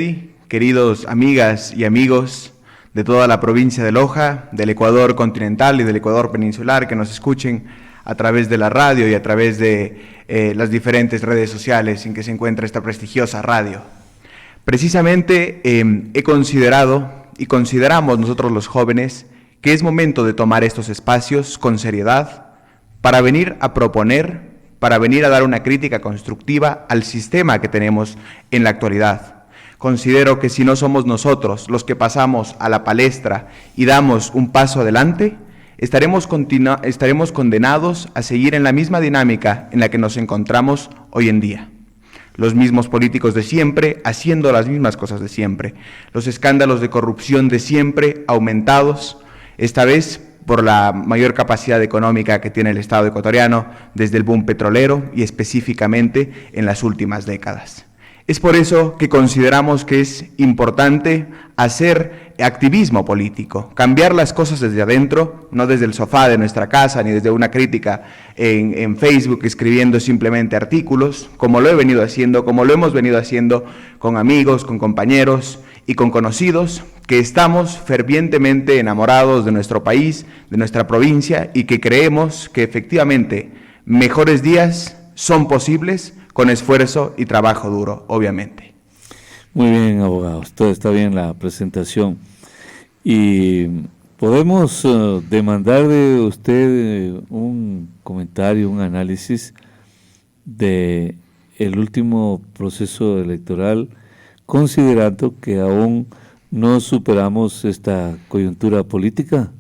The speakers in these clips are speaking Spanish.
Sí, queridos amigas y amigos de toda la provincia de Loja, del Ecuador continental y del Ecuador peninsular que nos escuchen a través de la radio y a través de las diferentes redes sociales en que se encuentra esta prestigiosa radio. Precisamente he considerado y consideramos nosotros los jóvenes que es momento de tomar estos espacios con seriedad para venir a proponer, para venir a dar una crítica constructiva al sistema que tenemos en la actualidad. Considero que si no somos nosotros los que pasamos a la palestra y damos un paso adelante, estaremos condenados a seguir en la misma dinámica en la que nos encontramos hoy en día. Los mismos políticos de siempre haciendo las mismas cosas de siempre. Los escándalos de corrupción de siempre aumentados, esta vez por la mayor capacidad económica que tiene el Estado ecuatoriano desde el boom petrolero y específicamente en las últimas décadas. Es por eso que consideramos que es importante hacer activismo político, cambiar las cosas desde adentro, no desde el sofá de nuestra casa, ni desde una crítica en Facebook, escribiendo simplemente artículos, como lo he venido haciendo, como lo hemos venido haciendo con amigos, con compañeros y con conocidos, que estamos fervientemente enamorados de nuestro país, de nuestra provincia, y que creemos que efectivamente mejores días son posibles con esfuerzo y trabajo duro, obviamente. Muy bien, abogados, todo está bien la presentación. Y podemos demandar de usted un comentario, un análisis de el último proceso electoral, considerando que aún no superamos esta coyuntura política.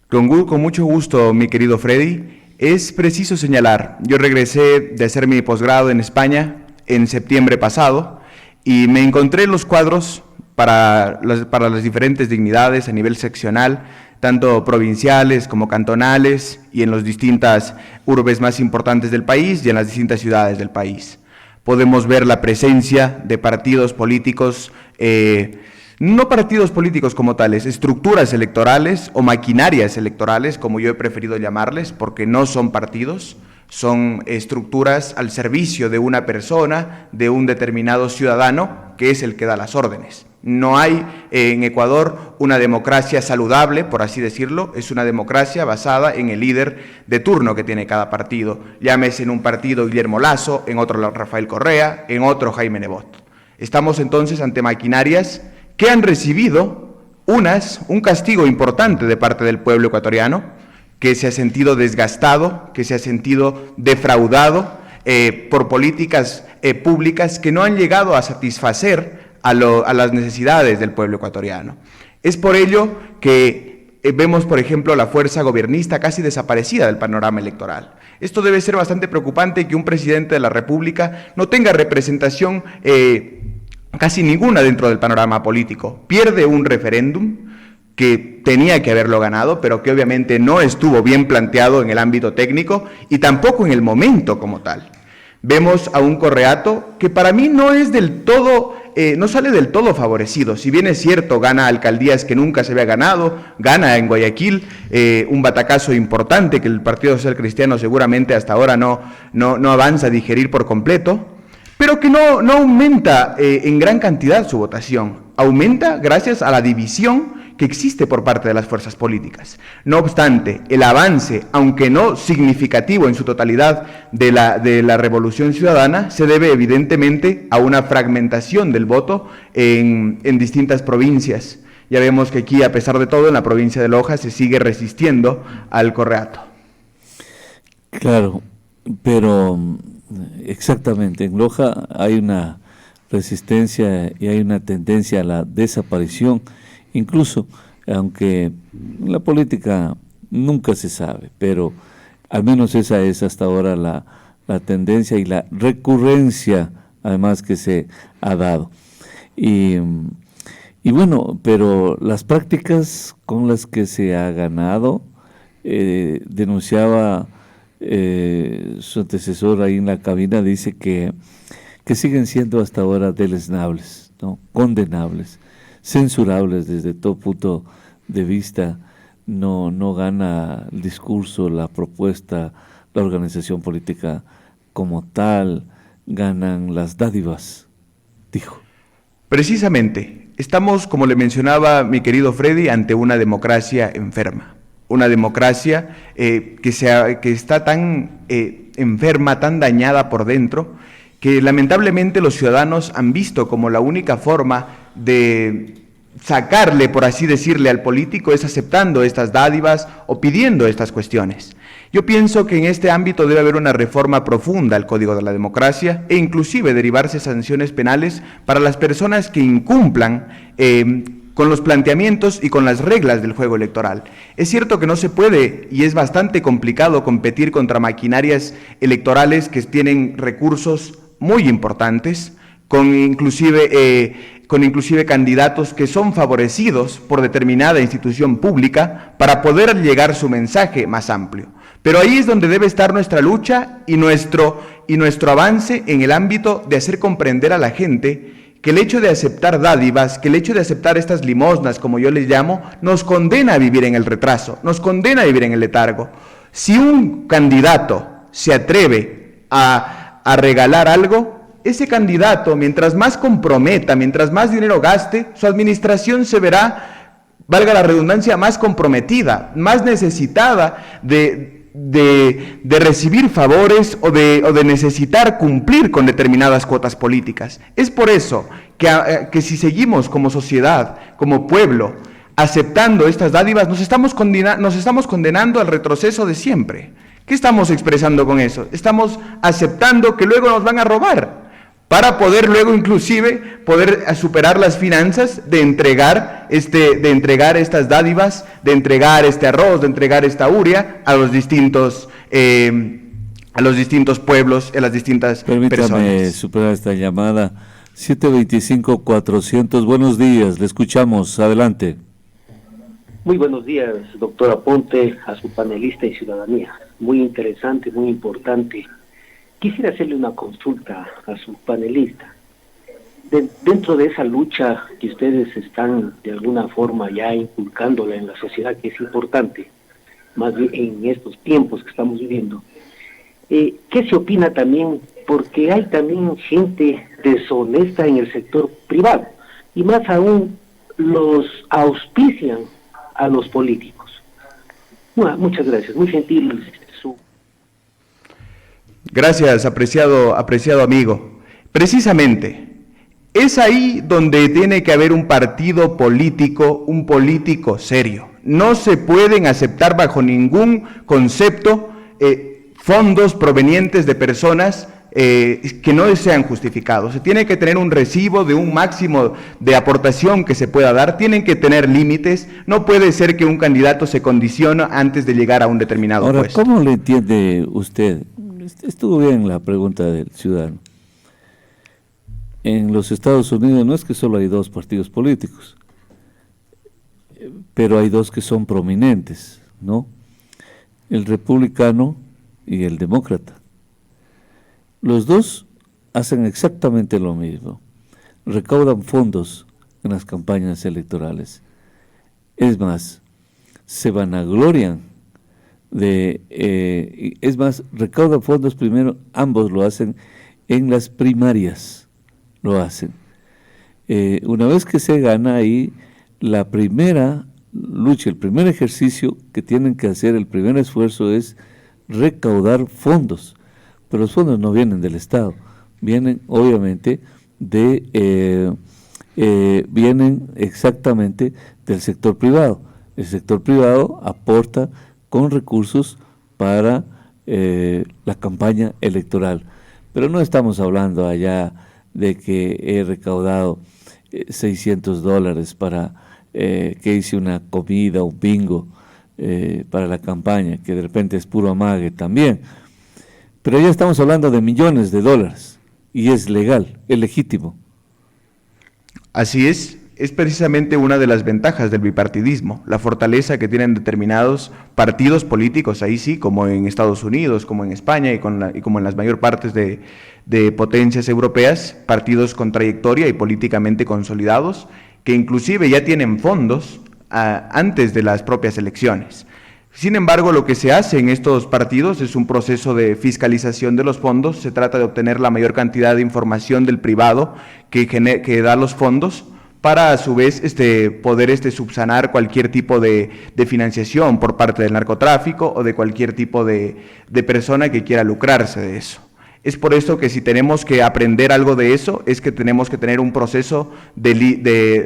Con mucho gusto, mi querido Freddy. Es preciso señalar, yo regresé de hacer mi posgrado en España en septiembre pasado y me encontré los cuadros para las diferentes dignidades a nivel seccional, tanto provinciales como cantonales y en las distintas urbes más importantes del país y en las distintas ciudades del país. Podemos ver la presencia de partidos políticos, no partidos políticos como tales, estructuras electorales o maquinarias electorales, como yo he preferido llamarles, porque no son partidos, son estructuras al servicio de una persona, de un determinado ciudadano, que es el que da las órdenes. No hay en Ecuador una democracia saludable, por así decirlo, es una democracia basada en el líder de turno que tiene cada partido. Llámese en un partido Guillermo Lasso, en otro Rafael Correa, en otro Jaime Nebot. Estamos entonces ante maquinarias que han recibido un castigo importante de parte del pueblo ecuatoriano, que se ha sentido desgastado, que se ha sentido defraudado por políticas públicas que no han llegado a satisfacer a las necesidades del pueblo ecuatoriano. Es por ello que vemos, por ejemplo, la fuerza gobiernista casi desaparecida del panorama electoral. Esto debe ser bastante preocupante, que un presidente de la República no tenga representación casi ninguna dentro del panorama político. Pierde un referéndum que tenía que haberlo ganado, pero que obviamente no estuvo bien planteado en el ámbito técnico y tampoco en el momento como tal. Vemos a un Correato que para mí no es del todo, no sale del todo favorecido. Si bien es cierto, gana alcaldías que nunca se había ganado, gana en Guayaquil un batacazo importante que el Partido Social Cristiano seguramente hasta ahora no avanza a digerir por completo, pero que no aumenta en gran cantidad su votación, aumenta gracias a la división que existe por parte de las fuerzas políticas. No obstante, el avance, aunque no significativo en su totalidad de la Revolución Ciudadana, se debe evidentemente a una fragmentación del voto en distintas provincias. Ya vemos que aquí, a pesar de todo, en la provincia de Loja se sigue resistiendo al Correato. Claro, pero exactamente, en Loja hay una resistencia y hay una tendencia a la desaparición, incluso, aunque la política nunca se sabe, pero al menos esa es hasta ahora la tendencia y la recurrencia, además, que se ha dado. Y bueno, pero las prácticas con las que se ha ganado, denunciaba su antecesor ahí en la cabina, dice que siguen siendo hasta ahora deleznables, ¿no? Condenables, censurables desde todo punto de vista. No gana el discurso, la propuesta, la organización política como tal, ganan las dádivas, dijo. Precisamente, estamos, como le mencionaba mi querido Freddy, ante una democracia enferma. Una democracia que está tan enferma, tan dañada por dentro, que lamentablemente los ciudadanos han visto como la única forma de sacarle, por así decirle, al político es aceptando estas dádivas o pidiendo estas cuestiones. Yo pienso que en este ámbito debe haber una reforma profunda al Código de la Democracia e inclusive derivarse sanciones penales para las personas que incumplan con los planteamientos y con las reglas del juego electoral. Es cierto que no se puede y es bastante complicado competir contra maquinarias electorales que tienen recursos muy importantes, con inclusive candidatos que son favorecidos por determinada institución pública para poder llegar su mensaje más amplio. Pero ahí es donde debe estar nuestra lucha y nuestro avance en el ámbito de hacer comprender a la gente que el hecho de aceptar dádivas, que el hecho de aceptar estas limosnas, como yo les llamo, nos condena a vivir en el retraso, nos condena a vivir en el letargo. Si un candidato se atreve a regalar algo, ese candidato, mientras más comprometa, mientras más dinero gaste, su administración se verá, valga la redundancia, más comprometida, más necesitada de recibir favores o de necesitar cumplir con determinadas cuotas políticas. Es por eso que si seguimos como sociedad, como pueblo, aceptando estas dádivas, nos estamos condenando al retroceso de siempre. ¿Qué estamos expresando con eso? Estamos aceptando que luego nos van a robar, para poder luego inclusive poder superar las finanzas de entregar estas dádivas, de entregar este arroz, de entregar esta uria a los distintos pueblos, a las distintas personas. Permítame superar esta llamada. 725-400, buenos días, le escuchamos, adelante. Muy buenos días, doctora Ponte, a su panelista y ciudadanía. Muy interesante, muy importante. Quisiera hacerle una consulta a su panelista. Dentro de esa lucha que ustedes están de alguna forma ya inculcándola en la sociedad, que es importante, más bien en estos tiempos que estamos viviendo, ¿qué se opina también? Porque hay también gente deshonesta en el sector privado, y más aún los auspician a los políticos. Bueno, muchas gracias, muy gentil su... Gracias, apreciado amigo. Precisamente, es ahí donde tiene que haber un partido político, un político serio. No se pueden aceptar bajo ningún concepto fondos provenientes de personas que no sean justificados. Se tiene que tener un recibo de un máximo de aportación que se pueda dar, tienen que tener límites, no puede ser que un candidato se condicione antes de llegar a un determinado puesto. Ahora, ¿cómo le entiende usted? Estuvo bien la pregunta del ciudadano. En los Estados Unidos no es que solo hay dos partidos políticos, pero hay dos que son prominentes, ¿no? El republicano y el demócrata. Los dos hacen exactamente lo mismo, recaudan fondos en las campañas electorales. Es más, se vanaglorian es más, recaudan fondos primero, ambos lo hacen en las primarias, lo hacen. Una vez que se gana ahí, la primera lucha, el primer ejercicio que tienen que hacer, el primer esfuerzo es recaudar fondos, pero los fondos no vienen del Estado, vienen obviamente vienen exactamente del sector privado. El sector privado aporta con recursos para la campaña electoral, pero no estamos hablando allá de que he recaudado $600 para que hice una comida, un bingo para la campaña, que de repente es puro amague también, pero ya estamos hablando de millones de dólares y es legal, es legítimo. Así es precisamente una de las ventajas del bipartidismo, la fortaleza que tienen determinados partidos políticos, ahí sí, como en Estados Unidos, como en España y como en las mayor partes de potencias europeas, partidos con trayectoria y políticamente consolidados, que inclusive ya tienen fondos antes de las propias elecciones. Sin embargo, lo que se hace en estos partidos es un proceso de fiscalización de los fondos. Se trata de obtener la mayor cantidad de información del privado que da los fondos para a su vez poder subsanar cualquier tipo de financiación por parte del narcotráfico o de cualquier tipo de persona que quiera lucrarse de eso. Es por eso que si tenemos que aprender algo de eso, es que tenemos que tener un proceso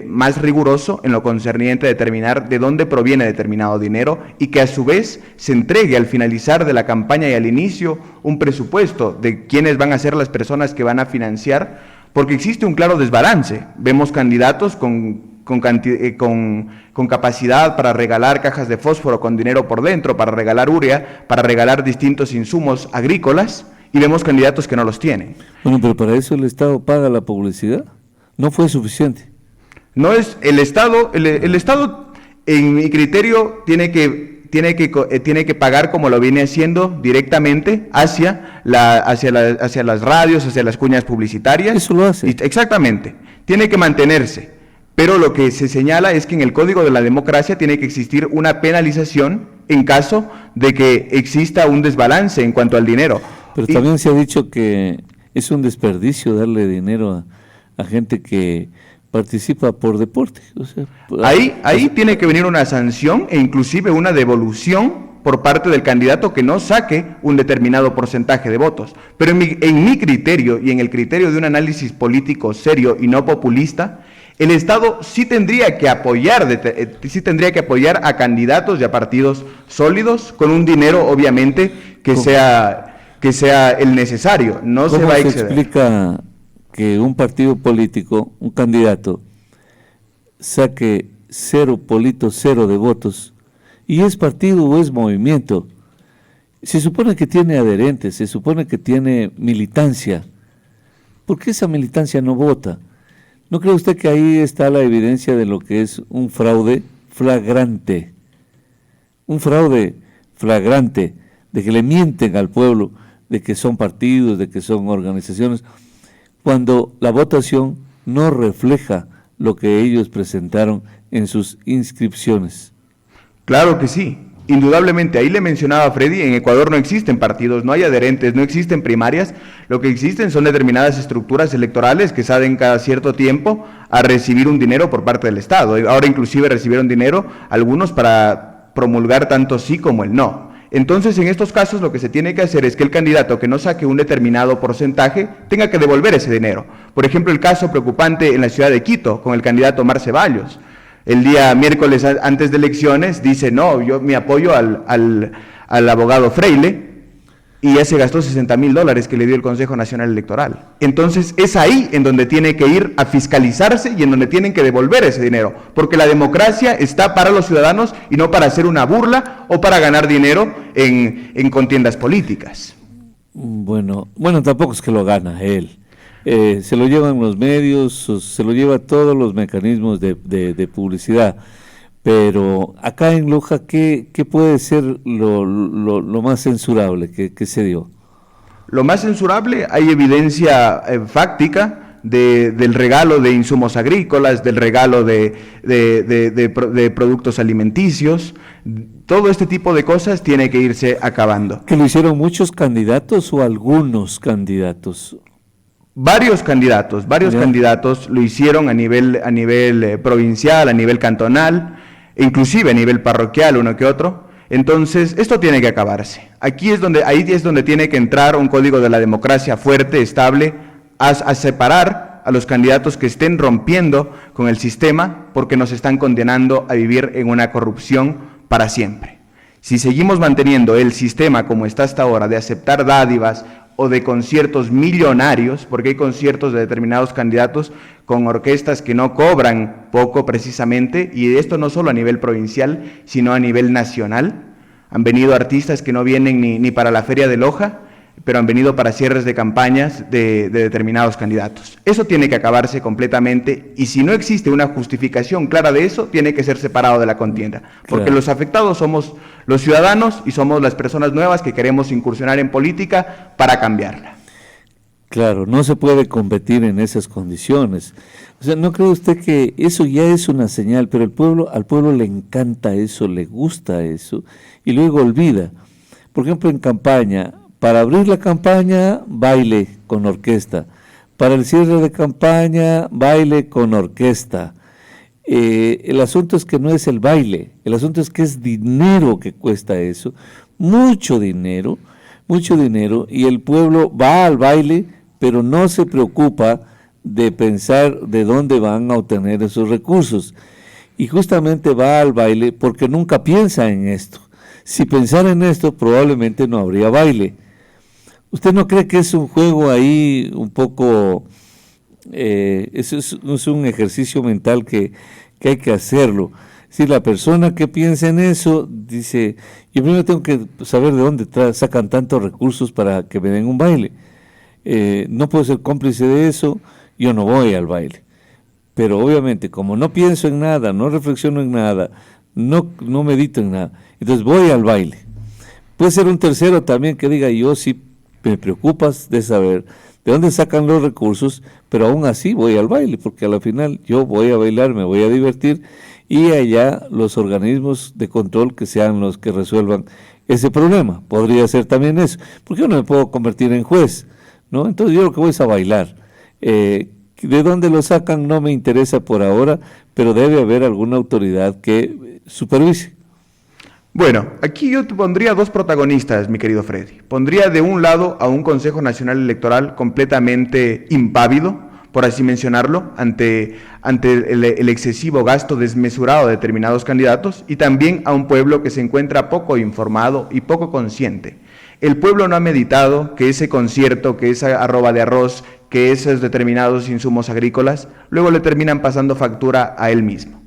más riguroso en lo concerniente a determinar de dónde proviene determinado dinero y que a su vez se entregue al finalizar de la campaña y al inicio un presupuesto de quiénes van a ser las personas que van a financiar, porque existe un claro desbalance. Vemos candidatos con capacidad para regalar cajas de fósforo con dinero por dentro, para regalar urea, para regalar distintos insumos agrícolas, y vemos candidatos que no los tienen. Bueno, pero para eso el Estado paga la publicidad. No fue suficiente. No es el Estado, el Estado, en mi criterio, tiene que pagar como lo viene haciendo directamente hacia las radios, hacia las cuñas publicitarias. Eso lo hace. Exactamente. Tiene que mantenerse. Pero lo que se señala es que en el Código de la Democracia tiene que existir una penalización en caso de que exista un desbalance en cuanto al dinero. Pero también se ha dicho que es un desperdicio darle dinero a gente que participa por deporte. O sea, ahí tiene que venir una sanción e inclusive una devolución por parte del candidato que no saque un determinado porcentaje de votos. Pero en mi criterio y en el criterio de un análisis político serio y no populista, el Estado sí tendría que apoyar a candidatos y a partidos sólidos con un dinero, obviamente, que sea el necesario. No se va a exceder. ¿Cómo se explica que un partido político, un candidato, saque 0,0 de votos, y es partido o es movimiento? Se supone que tiene adherentes, se supone que tiene militancia. ¿Por qué esa militancia no vota? ¿No cree usted que ahí está la evidencia de lo que es un fraude flagrante? Un fraude flagrante, de que le mienten al pueblo, de que son partidos, de que son organizaciones, cuando la votación no refleja lo que ellos presentaron en sus inscripciones. Claro que sí, indudablemente. Ahí le mencionaba a Freddy, en Ecuador no existen partidos, no hay adherentes, no existen primarias. Lo que existen son determinadas estructuras electorales que salen cada cierto tiempo a recibir un dinero por parte del Estado. Ahora inclusive recibieron dinero algunos para promulgar tanto sí como el no. Entonces, en estos casos lo que se tiene que hacer es que el candidato que no saque un determinado porcentaje tenga que devolver ese dinero. Por ejemplo, el caso preocupante en la ciudad de Quito con el candidato Omar Ceballos. El día miércoles antes de elecciones dice, no, yo me apoyo al abogado Freile, y ya se gastó $60,000 que le dio el Consejo Nacional Electoral. Entonces es ahí en donde tiene que ir a fiscalizarse y en donde tienen que devolver ese dinero, porque la democracia está para los ciudadanos y no para hacer una burla o para ganar dinero en contiendas políticas. Bueno, tampoco es que lo gana él. Se lo llevan los medios, se lo lleva todos los mecanismos de publicidad. Pero acá en Loja, ¿qué puede ser lo más censurable que se dio? Lo más censurable, hay evidencia fáctica del regalo de insumos agrícolas, del regalo de productos alimenticios. Todo este tipo de cosas tiene que irse acabando. ¿Que lo hicieron muchos candidatos o algunos candidatos? Varios candidatos lo hicieron a nivel provincial, a nivel cantonal, inclusive a nivel parroquial, uno que otro. Entonces, esto tiene que acabarse. Ahí es donde tiene que entrar un código de la democracia fuerte, estable, a separar a los candidatos que estén rompiendo con el sistema, porque nos están condenando a vivir en una corrupción para siempre. Si seguimos manteniendo el sistema como está hasta ahora, de aceptar dádivas o de conciertos millonarios, porque hay conciertos de determinados candidatos con orquestas que no cobran poco precisamente, y esto no solo a nivel provincial, sino a nivel nacional. Han venido artistas que no vienen ni para la Feria de Loja, pero han venido para cierres de campañas de determinados candidatos. Eso tiene que acabarse completamente, y si no existe una justificación clara de eso, tiene que ser separado de la contienda, porque claro, los afectados somos los ciudadanos y somos las personas nuevas que queremos incursionar en política para cambiarla. Claro, no se puede competir en esas condiciones. O sea, ¿no cree usted que eso ya es una señal? Pero al pueblo le encanta eso, le gusta eso, y luego olvida. Por ejemplo, en campaña, para abrir la campaña, baile con orquesta. Para el cierre de campaña, baile con orquesta. El asunto es que no es el baile, el asunto es que es dinero que cuesta eso, mucho dinero, y el pueblo va al baile, pero no se preocupa de pensar de dónde van a obtener esos recursos. Y justamente va al baile porque nunca piensa en esto. Si pensara en esto, probablemente no habría baile. ¿Usted no cree que es un juego ahí un poco, es un ejercicio mental que hay que hacerlo? Si la persona que piensa en eso dice, yo primero tengo que saber de dónde sacan tantos recursos para que me den un baile. No puedo ser cómplice de eso, yo no voy al baile. Pero obviamente, como no pienso en nada, no reflexiono en nada, no medito en nada, entonces voy al baile. Puede ser un tercero también que diga, yo sí me preocupas de saber de dónde sacan los recursos, pero aún así voy al baile, porque a la final yo voy a bailar, me voy a divertir, y allá los organismos de control que sean los que resuelvan ese problema. Podría ser también eso, porque yo no me puedo convertir en juez, ¿no? Entonces yo lo que voy es a bailar. De dónde lo sacan no me interesa por ahora, pero debe haber alguna autoridad que supervise. Bueno, aquí yo te pondría dos protagonistas, mi querido Freddy. Pondría de un lado a un Consejo Nacional Electoral completamente impávido, por así mencionarlo, ante el excesivo gasto desmesurado de determinados candidatos, y también a un pueblo que se encuentra poco informado y poco consciente. El pueblo no ha meditado que ese concierto, que esa arroba de arroz, que esos determinados insumos agrícolas, luego le terminan pasando factura a él mismo.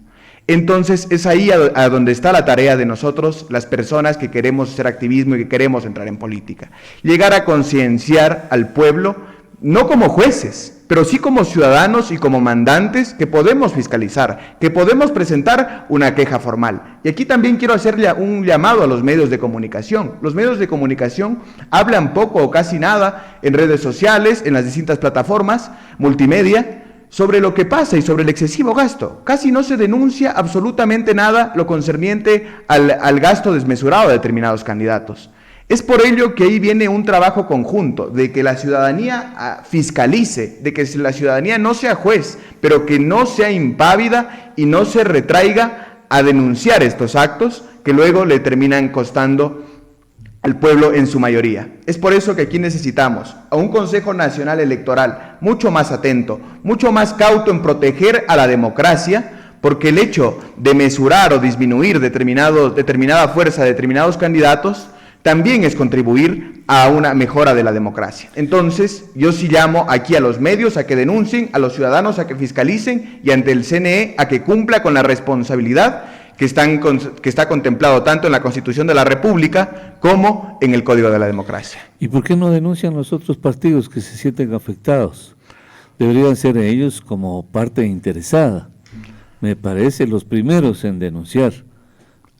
Entonces es ahí a donde está la tarea de nosotros, las personas que queremos hacer activismo y que queremos entrar en política. Llegar a concienciar al pueblo, no como jueces, pero sí como ciudadanos y como mandantes que podemos fiscalizar, que podemos presentar una queja formal. Y aquí también quiero hacerle un llamado a los medios de comunicación. Los medios de comunicación hablan poco o casi nada en redes sociales, en las distintas plataformas multimedia, sobre lo que pasa y sobre el excesivo gasto. Casi no se denuncia absolutamente nada lo concerniente al gasto desmesurado de determinados candidatos. Es por ello que ahí viene un trabajo conjunto, de que la ciudadanía fiscalice, de que la ciudadanía no sea juez, pero que no sea impávida y no se retraiga a denunciar estos actos que luego le terminan costando al pueblo en su mayoría. Es por eso que aquí necesitamos a un Consejo Nacional Electoral mucho más atento, mucho más cauto en proteger a la democracia, porque el hecho de mesurar o disminuir determinada fuerza de determinados candidatos también es contribuir a una mejora de la democracia. Entonces, yo sí llamo aquí a los medios a que denuncien, a los ciudadanos a que fiscalicen y ante el CNE a que cumpla con la responsabilidad que está contemplado tanto en la Constitución de la República como en el Código de la Democracia. ¿Y por qué no denuncian los otros partidos que se sienten afectados? Deberían ser ellos como parte interesada. Me parece los primeros en denunciar.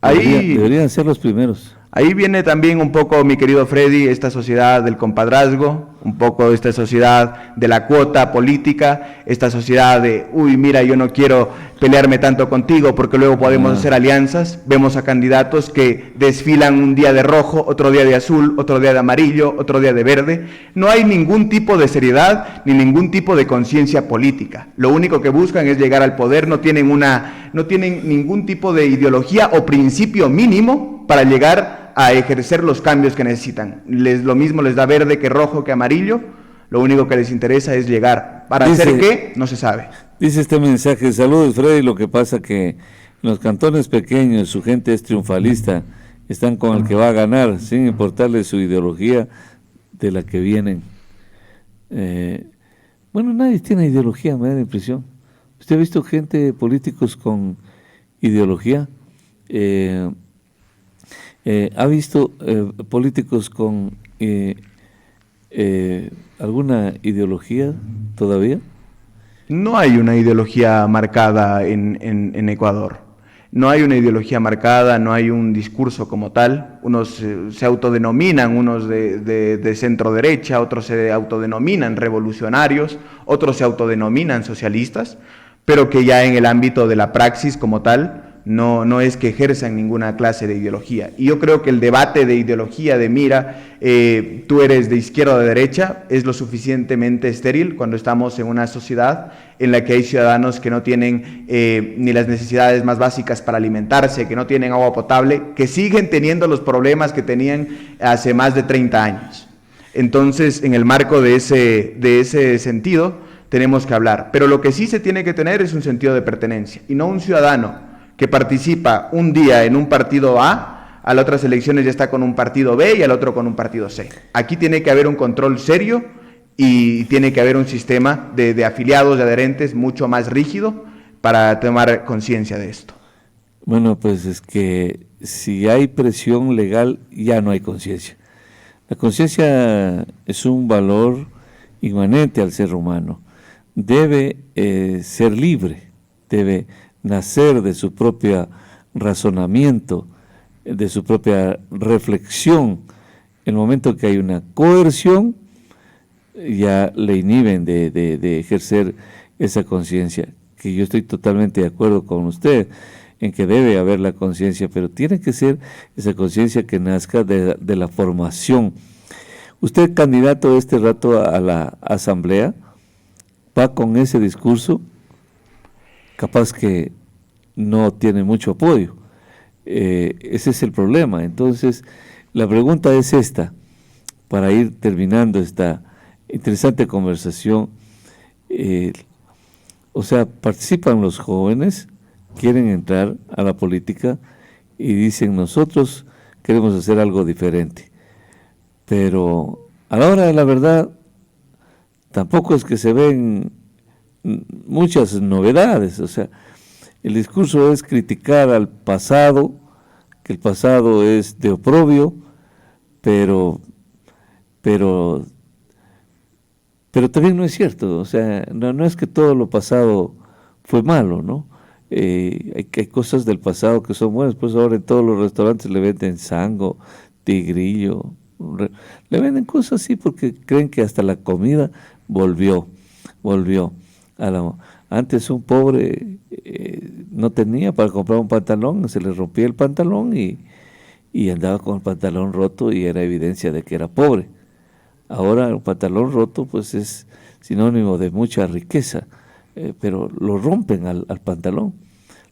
Deberían ser los primeros. Ahí viene también un poco, mi querido Freddy, esta sociedad del compadrazgo, un poco esta sociedad de la cuota política, esta sociedad de, uy, mira, yo no quiero pelearme tanto contigo porque luego podemos hacer alianzas. Vemos a candidatos que desfilan un día de rojo, otro día de azul, otro día de amarillo, otro día de verde. No hay ningún tipo de seriedad ni ningún tipo de conciencia política. Lo único que buscan es llegar al poder, no tienen ningún tipo de ideología o principio mínimo para llegar a ejercer los cambios que necesitan. Lo mismo les da verde que rojo que amarillo, lo único que les interesa es llegar. ¿Para hacer qué? No se sabe. Dice este mensaje, saludos Freddy, lo que pasa que en los cantones pequeños su gente es triunfalista, están con el que va a ganar, sin importarle su ideología de la que vienen. Bueno, nadie tiene ideología, me da la impresión. ¿Usted ha visto políticos con ideología? ¿Ha visto políticos con alguna ideología todavía? No hay una ideología marcada en Ecuador. No hay una ideología marcada, no hay un discurso como tal. Unos se autodenominan, unos de centro derecha, otros se autodenominan revolucionarios, otros se autodenominan socialistas, pero que ya en el ámbito de la praxis como tal no es que ejerzan ninguna clase de ideología. Y yo creo que el debate de ideología, de mira, tú eres de izquierda o de derecha, es lo suficientemente estéril cuando estamos en una sociedad en la que hay ciudadanos que no tienen ni las necesidades más básicas para alimentarse, que no tienen agua potable, que siguen teniendo los problemas que tenían hace más de 30 años. Entonces, en el marco de ese sentido, tenemos que hablar. Pero lo que sí se tiene que tener es un sentido de pertenencia, y no un ciudadano que participa un día en un partido A las otras elecciones ya está con un partido B y al otro con un partido C. Aquí tiene que haber un control serio y tiene que haber un sistema de afiliados, de adherentes mucho más rígido para tomar conciencia de esto. Bueno, pues es que si hay presión legal ya no hay conciencia. La conciencia es un valor inmanente al ser humano. Debe ser libre, debe nacer de su propio razonamiento, de su propia reflexión. En el momento que hay una coerción, ya le inhiben de ejercer esa conciencia, que yo estoy totalmente de acuerdo con usted en que debe haber la conciencia, pero tiene que ser esa conciencia que nazca de la formación. Usted, candidato este rato a la asamblea, va con ese discurso, capaz que no tiene mucho apoyo. Ese es el problema. Entonces, la pregunta es esta, para ir terminando esta interesante conversación. O sea, participan los jóvenes, quieren entrar a la política y dicen, nosotros queremos hacer algo diferente. Pero a la hora de la verdad, tampoco es que se ven muchas novedades. O sea, el discurso es criticar al pasado, que el pasado es de oprobio, pero también no es cierto. O sea, no es que todo lo pasado fue malo, ¿no? Hay cosas del pasado que son buenas. Pues ahora en todos los restaurantes le venden sango, tigrillo, le venden cosas así porque creen que hasta la comida volvió antes un pobre no tenía para comprar un pantalón, se le rompía el pantalón y andaba con el pantalón roto y era evidencia de que era pobre. Ahora el pantalón roto pues es sinónimo de mucha riqueza, pero lo rompen al pantalón.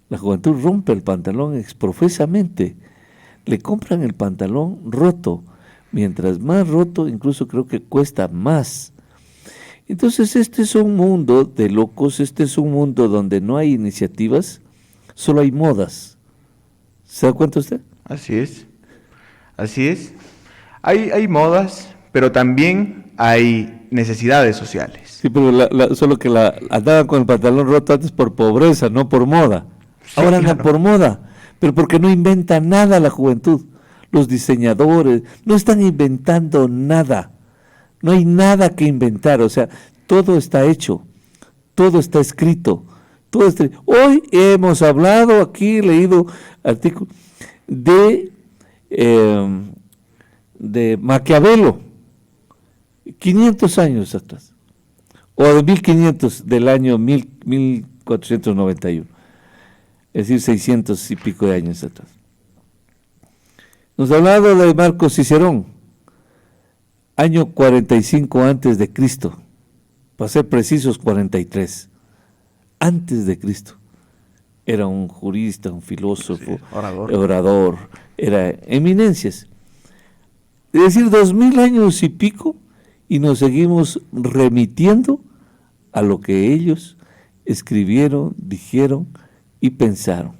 La juventud rompe el pantalón exprofesamente, le compran el pantalón roto, mientras más roto incluso creo que cuesta más. Entonces este es un mundo de locos, este es un mundo donde no hay iniciativas, solo hay modas. ¿Se da cuenta usted? Así es, así es. Hay modas, pero también hay necesidades sociales. Sí, pero solo que andaban con el pantalón roto antes por pobreza, no por moda. Sí, ahora andan claro. por moda, pero porque no inventa nada la juventud. Los diseñadores no están inventando nada. No hay nada que inventar, o sea, todo está hecho, todo está escrito. Hoy hemos hablado aquí, leído artículos de Maquiavelo, 500 años atrás, o de 1500 del año 1491, es decir, 600 y pico de años atrás. Nos ha hablado de Marco Cicerón, año 45 antes de Cristo, para ser precisos 43, antes de Cristo. Era un jurista, un filósofo, Sí, orador, era eminencias. Es decir, 2000 años y pico, y nos seguimos remitiendo a lo que ellos escribieron, dijeron y pensaron.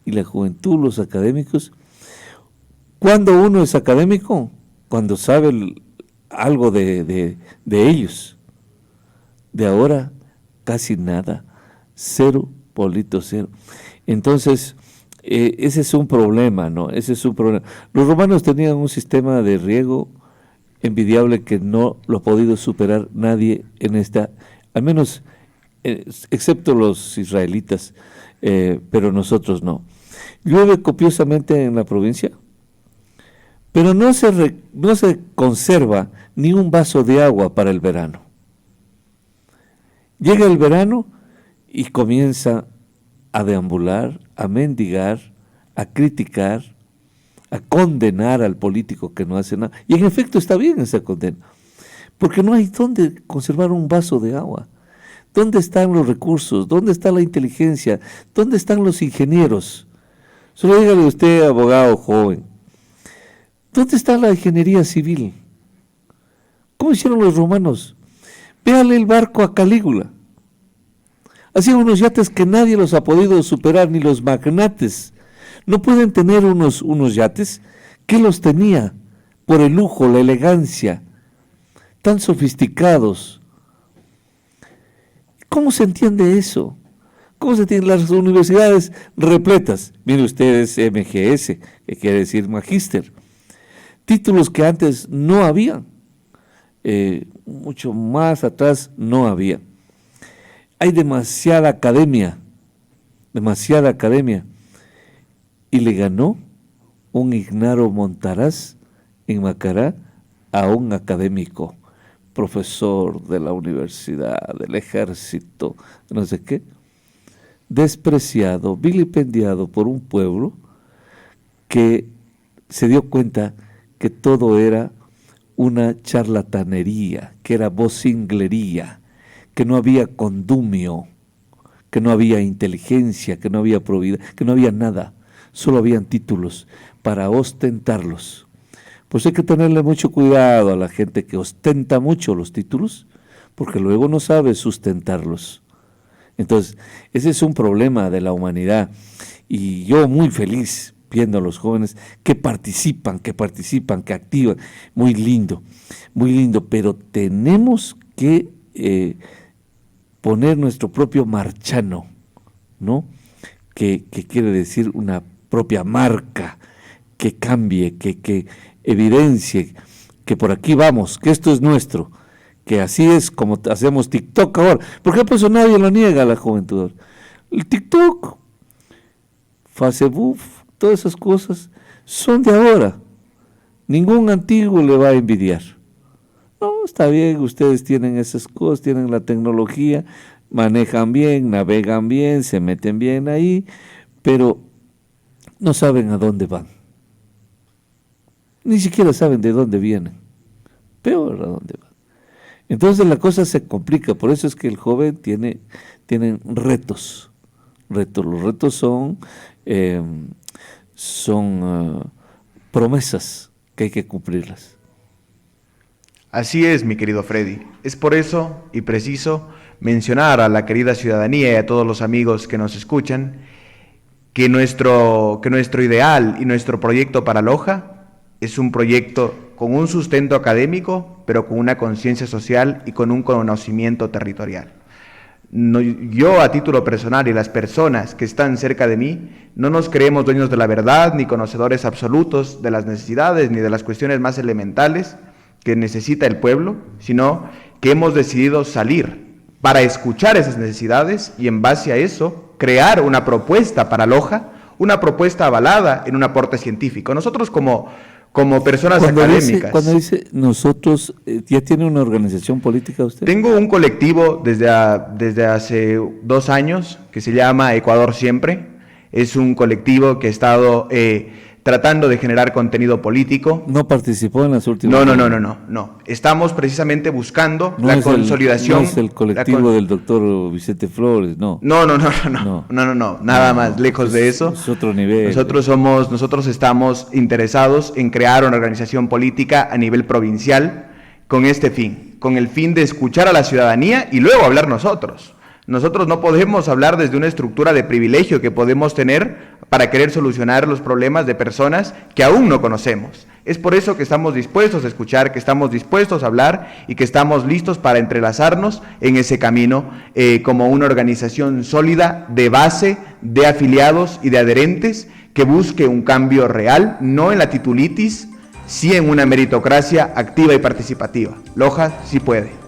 Y la juventud, los académicos, ¿cuándo uno es académico? Cuando sabe algo de ellos. De ahora, casi nada, cero, polito cero. Entonces, ese es un problema, ¿no? Ese es un problema. Los romanos tenían un sistema de riego envidiable que no lo ha podido superar nadie en al menos excepto los israelitas, pero nosotros no. Llueve copiosamente en la provincia, pero no se conserva ni un vaso de agua para el verano. Llega el verano y comienza a deambular, a mendigar, a criticar, a condenar al político que no hace nada. Y en efecto está bien esa condena, porque no hay dónde conservar un vaso de agua. ¿Dónde están los recursos? ¿Dónde está la inteligencia? ¿Dónde están los ingenieros? Solo dígale usted, abogado joven, ¿dónde está la ingeniería civil? ¿Cómo hicieron los romanos? Véale el barco a Calígula. Hacían unos yates que nadie los ha podido superar, ni los magnates. No pueden tener unos yates que los tenía por el lujo, la elegancia, tan sofisticados. ¿Cómo se entiende eso? ¿Cómo se entienden las universidades repletas? Mire ustedes, MGS, que quiere decir magíster. Títulos que antes no había, mucho más atrás no había. Hay demasiada academia, y le ganó un Ignaro Montaraz en Macará a un académico, profesor de la universidad, del ejército, no sé qué, despreciado, vilipendiado por un pueblo que se dio cuenta que todo era una charlatanería, que era vocinglería, que no había condumio, que no había inteligencia, que no había probidad, que no había nada, solo habían títulos para ostentarlos. Pues hay que tenerle mucho cuidado a la gente que ostenta mucho los títulos, porque luego no sabe sustentarlos. Entonces, ese es un problema de la humanidad, y yo muy feliz viendo a los jóvenes que participan, que activan, muy lindo, pero tenemos que poner nuestro propio marchano, ¿no? Que quiere decir una propia marca, que cambie, que evidencie que por aquí vamos, que esto es nuestro, que así es como hacemos TikTok ahora. Por ejemplo, eso nadie lo niega a la juventud. El TikTok, Facebook, todas esas cosas son de ahora. Ningún antiguo le va a envidiar. No, está bien, ustedes tienen esas cosas, tienen la tecnología, manejan bien, navegan bien, se meten bien ahí, pero no saben a dónde van. Ni siquiera saben de dónde vienen. Peor a dónde van. Entonces la cosa se complica, por eso es que el joven tienen retos. Los retos son promesas que hay que cumplirlas. Así es, mi querido Freddy. Es por eso y preciso mencionar a la querida ciudadanía y a todos los amigos que nos escuchan que nuestro ideal y nuestro proyecto para Loja es un proyecto con un sustento académico, pero con una conciencia social y con un conocimiento territorial. No, yo a título personal y las personas que están cerca de mí no nos creemos dueños de la verdad ni conocedores absolutos de las necesidades ni de las cuestiones más elementales que necesita el pueblo, sino que hemos decidido salir para escuchar esas necesidades y en base a eso crear una propuesta para Loja, una propuesta avalada en un aporte científico. Nosotros como personas académicas. Cuando dice nosotros, ¿ya tiene una organización política usted? Tengo un colectivo desde hace 2 años que se llama Ecuador Siempre. Es un colectivo que ha estado tratando de generar contenido político. ¿No participó en las últimas? No. Estamos precisamente buscando la consolidación. No es el colectivo del doctor Vicente Flores, no. No, nada más, lejos de eso. Es otro nivel. Nosotros estamos interesados en crear una organización política a nivel provincial con este fin, con el fin de escuchar a la ciudadanía y luego hablar nosotros. Nosotros no podemos hablar desde una estructura de privilegio que podemos tener para querer solucionar los problemas de personas que aún no conocemos. Es por eso que estamos dispuestos a escuchar, que estamos dispuestos a hablar y que estamos listos para entrelazarnos en ese camino como una organización sólida de base, de afiliados y de adherentes que busque un cambio real, no en la titulitis, sí en una meritocracia activa y participativa. Loja sí puede.